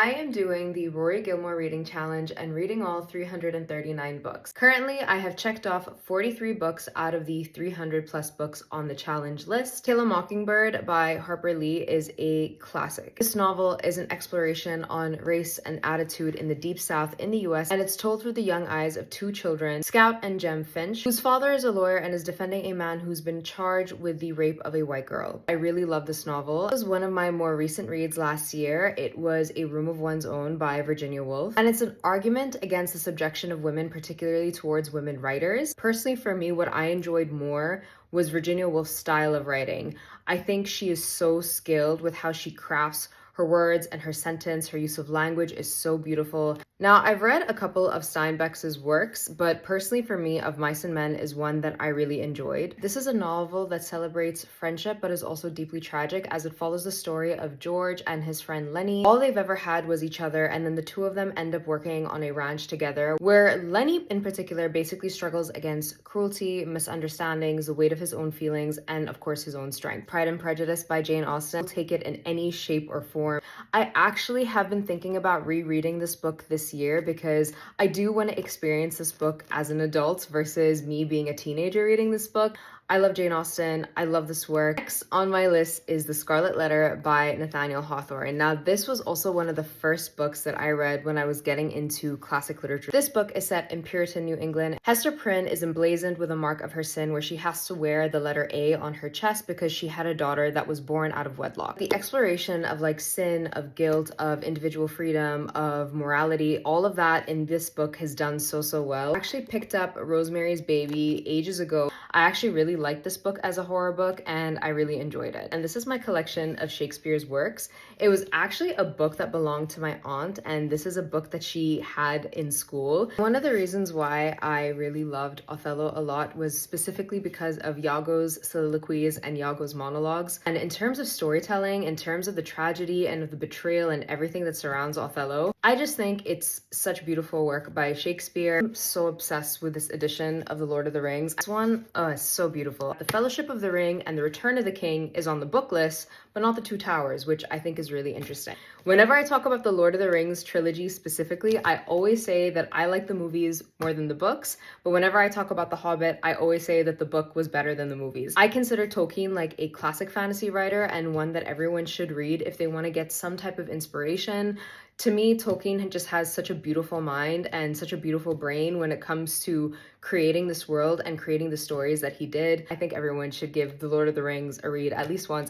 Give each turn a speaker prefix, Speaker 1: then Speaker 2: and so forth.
Speaker 1: I am doing the Rory Gilmore reading challenge and reading all 339 books. Currently, I have checked off 43 books out of the 300 plus books on the challenge list. Kill a Mockingbird by Harper Lee is a classic. This novel is an exploration on race and attitude in the Deep South in the US, and it's told through the young eyes of two children, Scout and Jem Finch, whose father is a lawyer and is defending a man who's been charged with the rape of a white girl. I really love this novel. It was one of my more recent reads last year. It was A Room of One's Own by Virginia Woolf, and it's an argument against the subjection of women, particularly towards women writers. Personally, for me, what I enjoyed more was Virginia Woolf's style of writing. I think she is so skilled with how she crafts her words and her sentence. Her use of language is so beautiful. Now, I've read a couple of Steinbeck's works, but personally for me, Of Mice and Men is one that I really enjoyed. This is a novel that celebrates friendship, but is also deeply tragic as it follows the story of George and his friend Lenny. All they've ever had was each other, and then the two of them end up working on a ranch together, where Lenny in particular basically struggles against cruelty, misunderstandings, the weight of his own feelings, and of course his own strength. Pride and Prejudice by Jane Austen. Take it in any shape or form. I actually have been thinking about rereading this book this year because I do want to experience this book as an adult versus me being a teenager reading this book. I love Jane Austen. I love this work. Next on my list is The Scarlet Letter by Nathaniel Hawthorne. Now, this was also one of the first books that I read when I was getting into classic literature. This book is set in Puritan New England. Hester Prynne is emblazoned with a mark of her sin where she has to wear the letter A on her chest because she had a daughter that was born out of wedlock. The exploration of sin, of guilt, of individual freedom, of morality, all of that in this book has done so well. I actually picked up Rosemary's Baby ages ago. I actually really liked this book as a horror book and I really enjoyed it. And this is my collection of Shakespeare's works. It was actually a book that belonged to my aunt, and this is a book that she had in school. One of the reasons why I really loved Othello a lot was specifically because of Iago's soliloquies and Iago's monologues. And in terms of storytelling, in terms of the tragedy and of the betrayal and everything that surrounds Othello, I just think it's such beautiful work by Shakespeare. I'm so obsessed with this edition of The Lord of the Rings. This one, oh, it's so beautiful. The Fellowship of the Ring and The Return of the King is on the book list, but not The Two Towers, which I think is really interesting. Whenever I talk about the Lord of the Rings trilogy specifically, I always say that I like the movies more than the books, but whenever I talk about The Hobbit, I always say that the book was better than the movies. I consider Tolkien like a classic fantasy writer and one that everyone should read if they want to get some type of inspiration. To me, Tolkien just has such a beautiful mind and such a beautiful brain when it comes to creating this world and creating the stories that he did. I think everyone should give The Lord of the Rings a read at least once.